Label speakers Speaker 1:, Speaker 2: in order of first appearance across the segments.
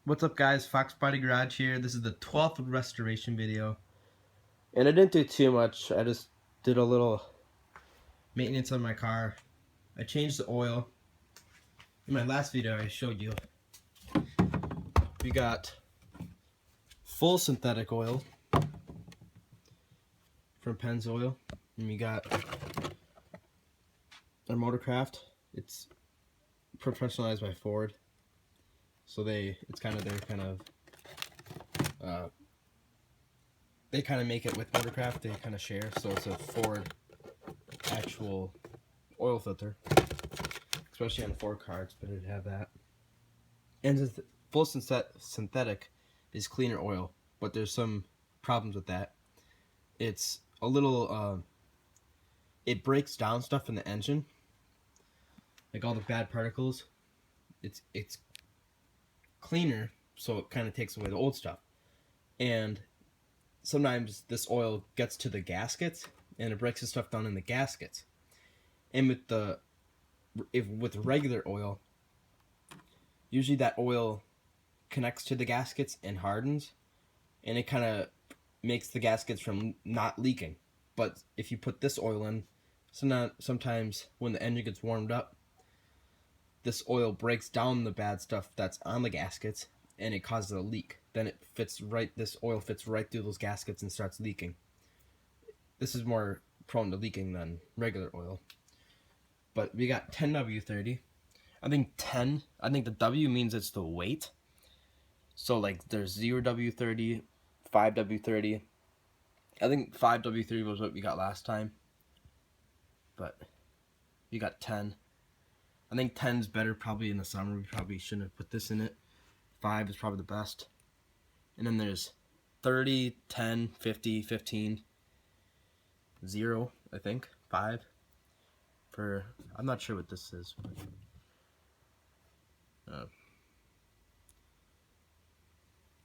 Speaker 1: What's up guys, Fox Body Garage here. This is the 12th restoration video. And I didn't do too much, I just did a little maintenance on my car. I changed the oil. In my last video I showed you, we got full synthetic oil from Pennzoil. And we got our Motorcraft. It's professionalized by Ford. So they make it with Motorcraft. They kind of share, so it's a Ford actual oil filter, especially on Ford cars. It's better to have that. And the full synthetic is cleaner oil, but there's some problems with that. It's a little it breaks down stuff in the engine, like all the bad particles. It's cleaner, so it kind of takes away the old stuff. And sometimes this oil gets to the gaskets and it breaks the stuff down in the gaskets. And with regular oil, usually that oil connects to the gaskets and hardens, and it kind of makes the gaskets from not leaking. But if you put this oil in, sometimes when the engine gets warmed up, this oil breaks down the bad stuff that's on the gaskets and it causes a leak. Then this oil fits right through those gaskets and starts leaking. This is more prone to leaking than regular oil. But we got 10W30. I think the W means it's the weight. So like there's 0W30, 5W30. I think 5W30 was what we got last time. But we got 10. I think 10's better probably in the summer. We probably shouldn't have put this in it. 5 is probably the best. And then there's 30, 10, 50, 15, 0, I think, 5. I'm not sure what this is. But,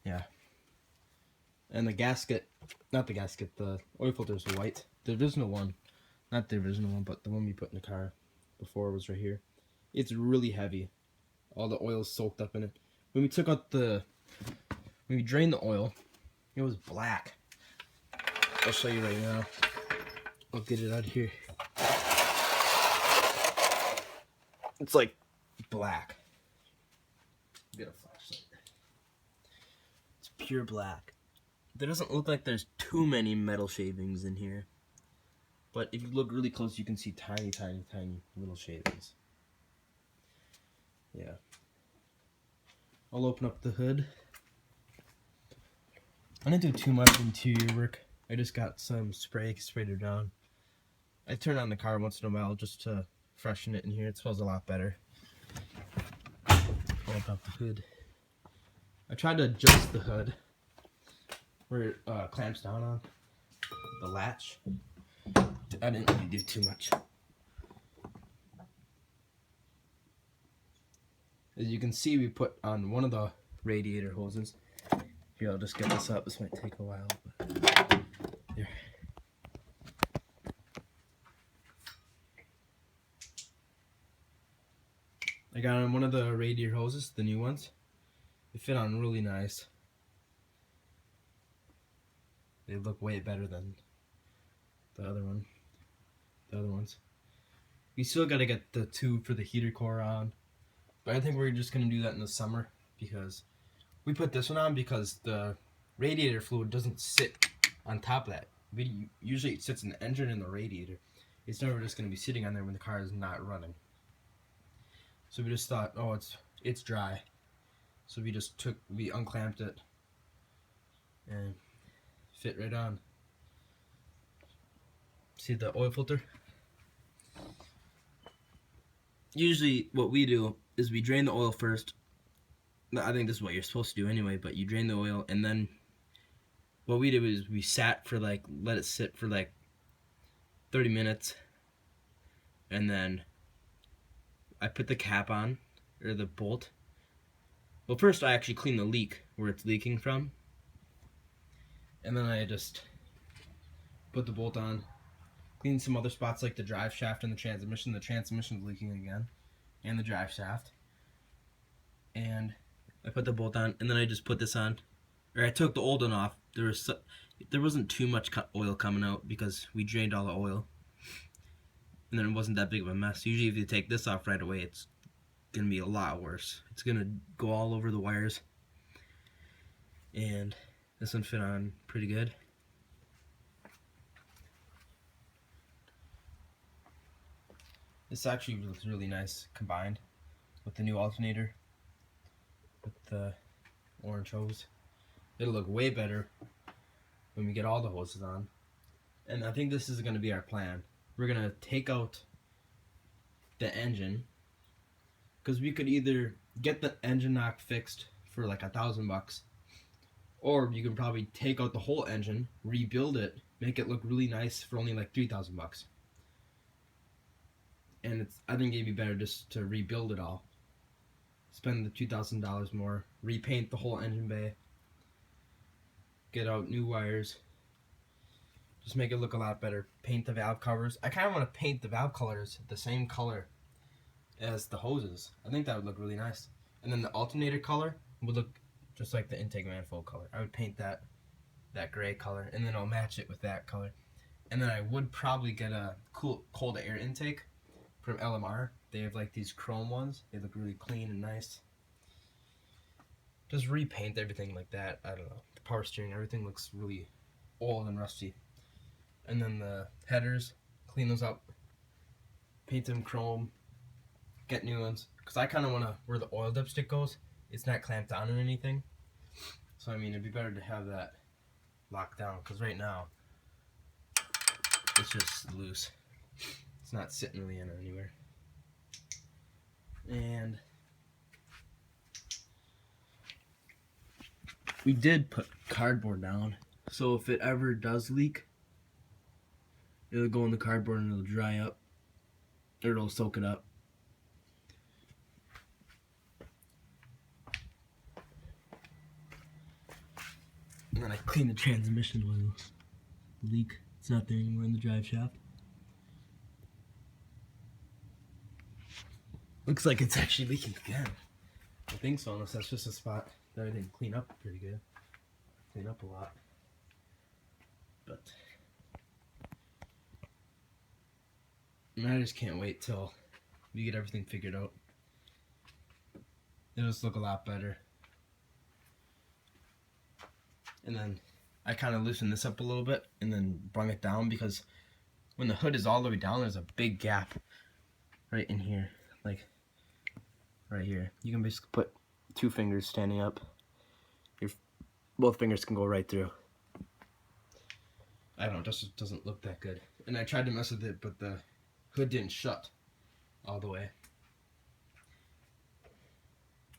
Speaker 1: yeah. And the oil filter is white. The original one, not the original one, but the one we put in the car before was right here. It's really heavy. All the oil is soaked up in it. When we drained the oil, it was black. I'll show you right now. I'll get it out of here. It's like black. Get a flashlight. It's pure black. There doesn't look like there's too many metal shavings in here. But if you look really close, you can see tiny, tiny, tiny little shavings. Yeah. I'll open up the hood. I didn't do too much interior work. I just got some sprayed it down. I turn on the car once in a while just to freshen it in here. It smells a lot better. I'll open up the hood. I tried to adjust the hood where it clamps down on the latch. I didn't really do too much. As you can see, we put on one of the radiator hoses. Here, I'll just get this up. This might take a while, but there. I got on one of the radiator hoses, the new ones. They fit on really nice. They look way better than the other ones. We still gotta get the tube for the heater core on. But I think we're just going to do that in the summer, because we put this one on because the radiator fluid doesn't sit on top of that. Usually it sits in the engine and the radiator. It's never just going to be sitting on there when the car is not running. So we just thought, oh, it's dry. So we unclamped it and fit right on. See the oil filter? Usually what we do is we drain the oil first. I think this is what you're supposed to do anyway, but you drain the oil, and then what we did is we let it sit for like 30 minutes, and then I put the cap on, or the bolt. Well, first I actually clean the leak where it's leaking from, and then I just put the bolt on, clean some other spots like the drive shaft and the transmission. The transmission's leaking again, and the drive shaft. And I put the bolt on, and then I just put this on. Or I took the old one off. There wasn't too much oil coming out because we drained all the oil. And then it wasn't that big of a mess. Usually if you take this off right away, it's going to be a lot worse. It's going to go all over the wires. And this one fit on pretty good. This actually looks really nice combined with the new alternator with the orange hose. It'll look way better when we get all the hoses on. And I think this is going to be our plan. We're going to take out the engine, because we could either get the engine knock fixed for like $1,000, or you can probably take out the whole engine, rebuild it, make it look really nice for only like $3,000. And I think it'd be better just to rebuild it all. Spend the $2,000 more, repaint the whole engine bay, get out new wires, just make it look a lot better. Paint the valve covers. I kind of want to paint the valve colors the same color as the hoses. I think that would look really nice. And then the alternator color would look just like the intake manifold color. I would paint that gray color, and then I'll match it with that color. And then I would probably get a cold air intake from LMR. They have like these chrome ones. They look really clean and nice. Just repaint everything like that. I don't know. The power steering, everything looks really old and rusty. And then the headers, clean those up, paint them chrome, get new ones. Because I kind of want to, where the oil dipstick goes, it's not clamped down or anything. So I mean, it'd be better to have that locked down, because right now it's just loose. It's not sitting really in anywhere. And we did put cardboard down, so if it ever does leak, it'll go in the cardboard and it'll dry up, or it'll soak it up. And then I clean the transmission oil. The leak, it's not there anymore in the drive shaft. Looks like it's actually leaking again. I think so, unless that's just a spot that I didn't clean up pretty good. Clean up a lot. But I just can't wait till we get everything figured out. It'll just look a lot better. And then I kind of loosened this up a little bit and then brung it down, because when the hood is all the way down, there's a big gap right in here, like right here. You can basically put 2 fingers standing up. Both fingers can go right through. I don't know, it just doesn't look that good. And I tried to mess with it, but the hood didn't shut all the way.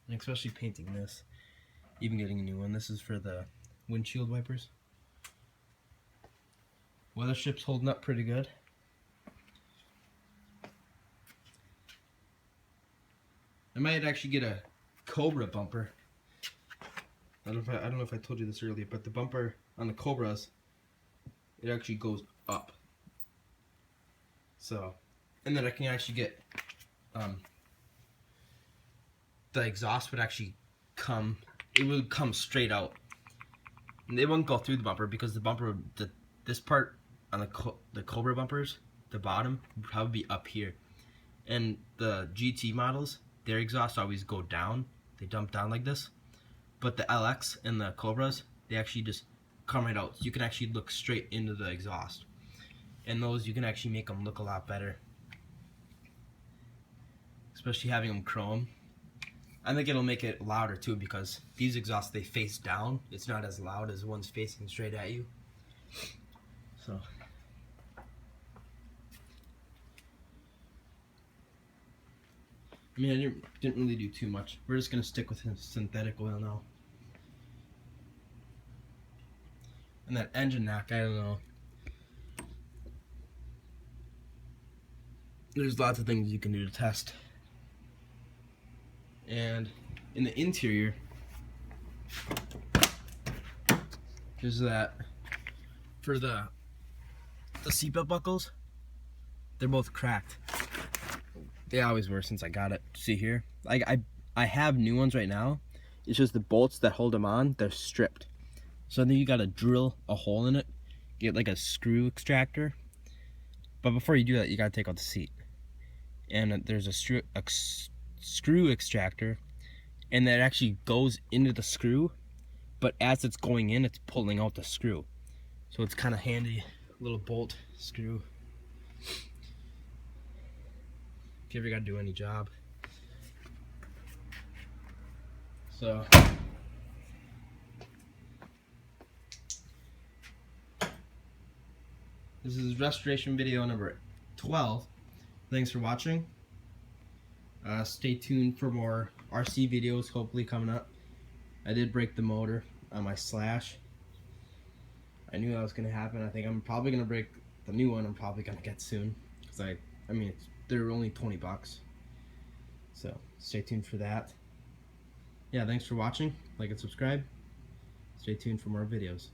Speaker 1: And especially painting this, even getting a new one. This is for the windshield wipers. Weathership's holding up pretty good. I might actually get a Cobra bumper. I don't know if I told you this earlier, but the bumper on the Cobras, it actually goes up. So, and then I can actually get the exhaust would actually come. It would come straight out. And it won't go through the bumper, because the bumper, this part on the Cobra bumpers, the bottom would probably be up here. And the GT models, their exhausts always go down. They dump down like this. But the LX and the Cobras, they actually just come right out. So you can actually look straight into the exhaust. And those, you can actually make them look a lot better. Especially having them chrome. I think it'll make it louder too, because these exhausts, they face down. It's not as loud as the ones facing straight at you. So I mean, I didn't really do too much. We're just gonna stick with synthetic oil now. And that engine knock, I don't know. There's lots of things you can do to test. And in the interior, there's that for the seatbelt buckles. They're both cracked. They always were since I got it. See here, I have new ones right now, It's just the bolts that hold them on, they're stripped. So then you gotta drill a hole in it, get like a screw extractor. But before you do that, you gotta take out the seat. And there's a screw extractor, and that actually goes into the screw, but as it's going in, it's pulling out the screw. So it's kind of handy, little bolt screw. If you ever gotta do any job. So this is restoration video number 12. Thanks for watching. Stay tuned for more RC videos hopefully coming up. I did break the motor on my Slash. I knew that was gonna happen. I think I'm probably gonna break the new one. I'm probably gonna get soon, because I mean they're only 20 bucks. So stay tuned for that. Yeah, thanks for watching. Like and subscribe. Stay tuned for more videos.